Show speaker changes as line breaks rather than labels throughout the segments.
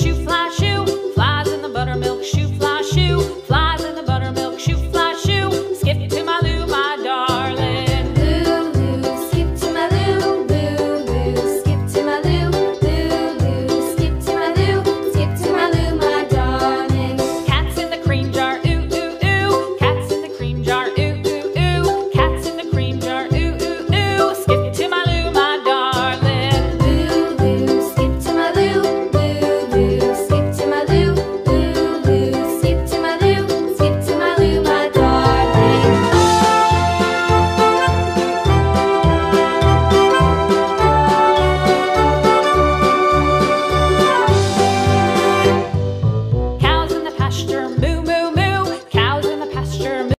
shoe fly shoe. Flies in the buttermilk shoe fly shoe. Flies in the buttermilk shoe fly shoe. Skip to my loo, my darling.
Loo, loo, skip to my loo. Loo, loo, skip to my loo. Loo, loo, skip to my loo. Skip to my loo, my darling.
Cats in the cream jar, ooh, ooh, ooh. Cats in the cream jar, ooh, ooh, ooh. Cats in the cream jar, ooh, ooh, ooh. Skip to my loo, my darling.
Loo, loo, skip to my loo. Loo, loo, skip to my loo. Loo, loo, skip to my loo. Skip to my loo, my darling.
Cows in the pasture, moo, moo, moo. Cows in the pasture, moo.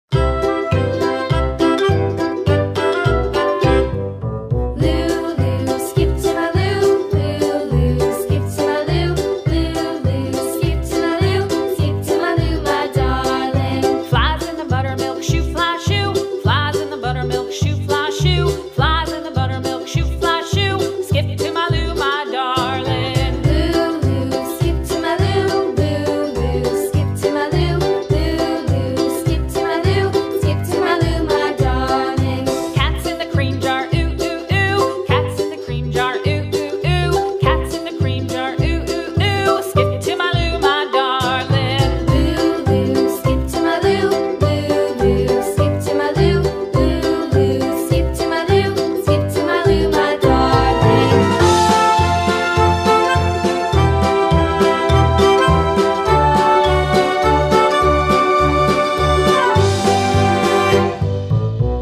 Loo, loo, skip to my loo. Loo, loo, skip to my loo. Loo, loo, skip to my loo. Skip to my loo, my darling.
Flies in the buttermilk shoe fly shoe. Flies in the buttermilk shoe fly shoe. Flies in the buttermilk shoe fly shoe. Skip to my loo, my darling.
Loo, loo, skip to my loo. Loo, loo, skip to my loo. Loo, loo, skip to my loo. Skip to my loo, my darling.
Cats in the cream jar, ooh, ooh, ooh. Cats in the cream jar, ooh, ooh, ooh. Cats in the cream jar, ooh, ooh, ooh. Skip to my loo, my darling.
Loo, loo, skip to my loo. Loo, loo, skip to my loo. Loo, loo, skip to my loo. Skip to my loo, my darling.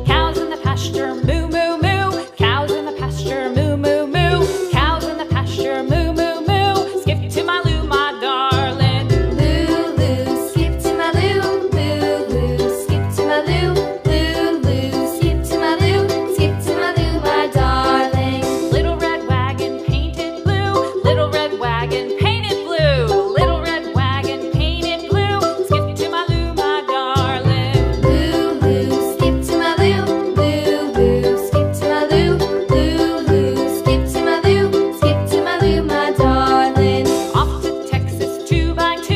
Cows in the pasture, moo, moo, moo. Cows in the pasture, moo, moo, moo. Cows in the pasture, moo, moo, moo. Skip to my loo, my darling.
Loo, loo, skip to my loo. Loo, loo, skip to my loo. Loo, loo, skip to my loo. Skip to my loo, my darling.
Little red wagon painted blue. Little red wagon painted blue. Little red wagon painted blue. Skip to my loo, my darling.
Loo, loo, skip to my loo. Loo, loo, skip to my loo. Loo, loo, skip to my loo. Skip to my loo, my darling.
Off to Texas 2x2.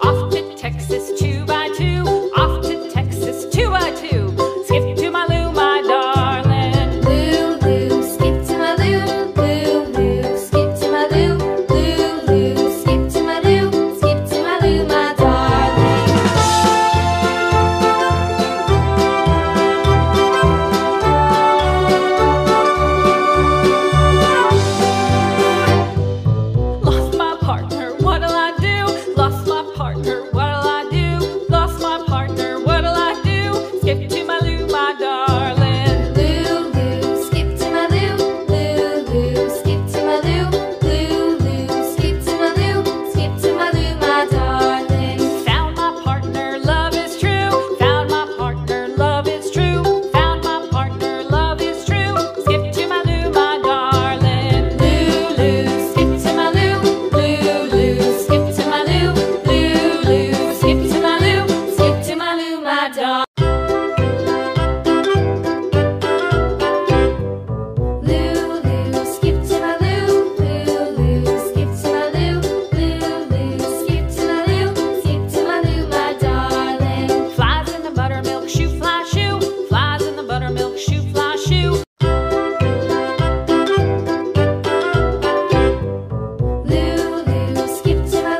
Off to Texas 2x2. Off to Texas 2x2. Skip to my loo, my darling.
Loo, loo, skip to my loo. Loo, loo, skip to my loo. Loo, loo, skip to my loo. Skip to my loo, my darling.
Lost my partner, what'll I do? Lost my partner, what'll I do? Lost my partner, what'll I do? Skip to my loo, my darling.
Loo, loo, skip to my loo. Loo, loo, skip to my loo. Loo, loo, skip to my loo. Skip to my loo, my darling.
Found my partner, love is true. Found my partner, love is true. Found my partner, love is true. Skip to my loo, my darling.
Loo, loo, skip to my loo. Loo, loo, skip to my loo. Loo, loo, skip to my loo. Skip to my loo, my darling. Loo, loo, skip to my loo. Loo, loo, skip to my loo. Loo, loo, skip to my loo. Skip to my loo, my darling.
Flies in the buttermilk shoe fly shoe. Flies in the buttermilk shoe fly shoe.
Loo, loo, skip to my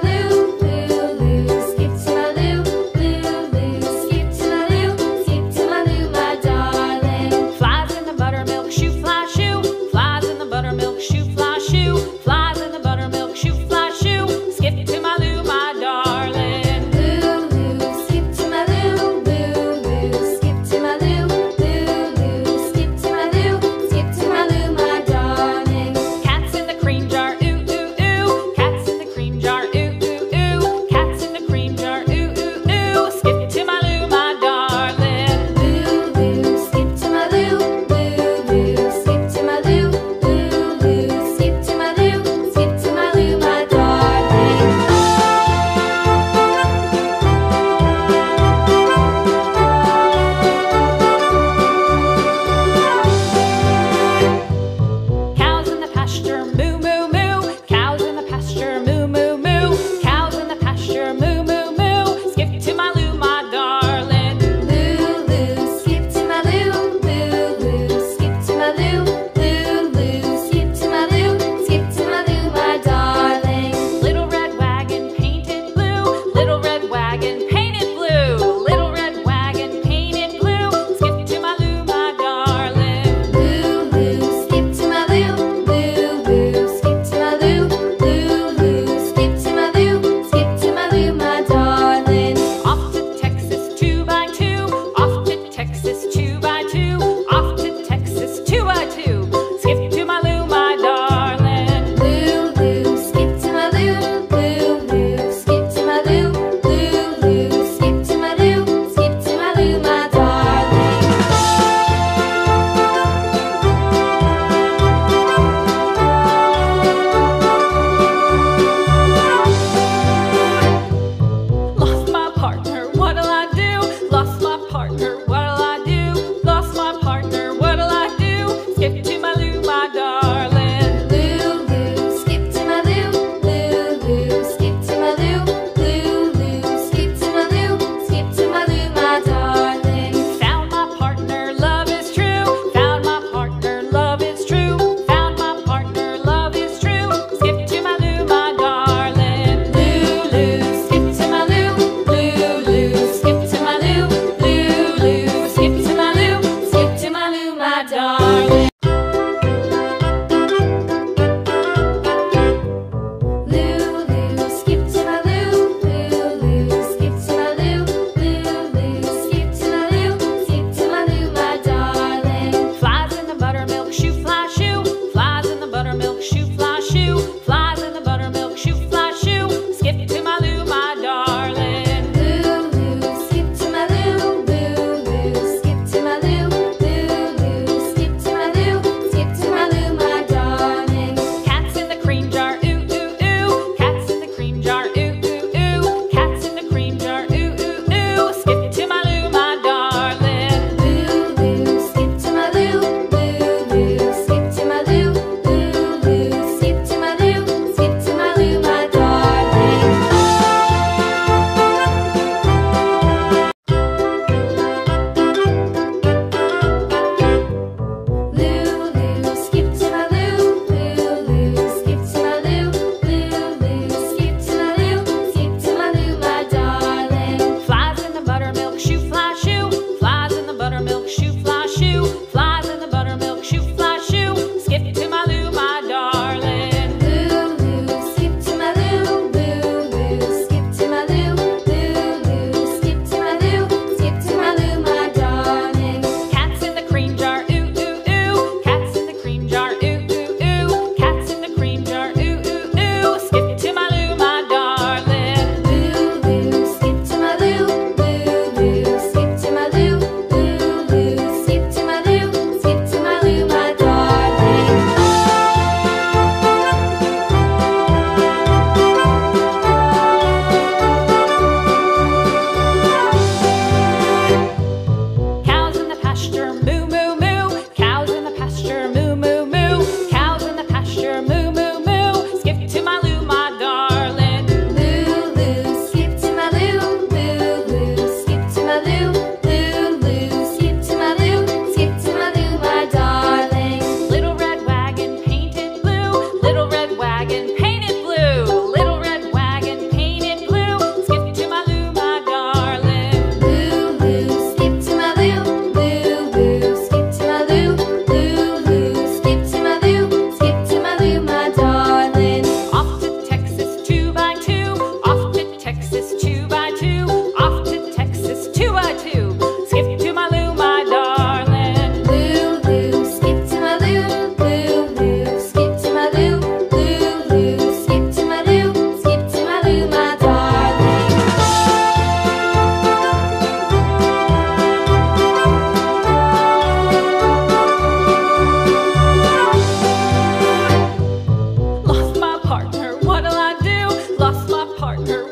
partner.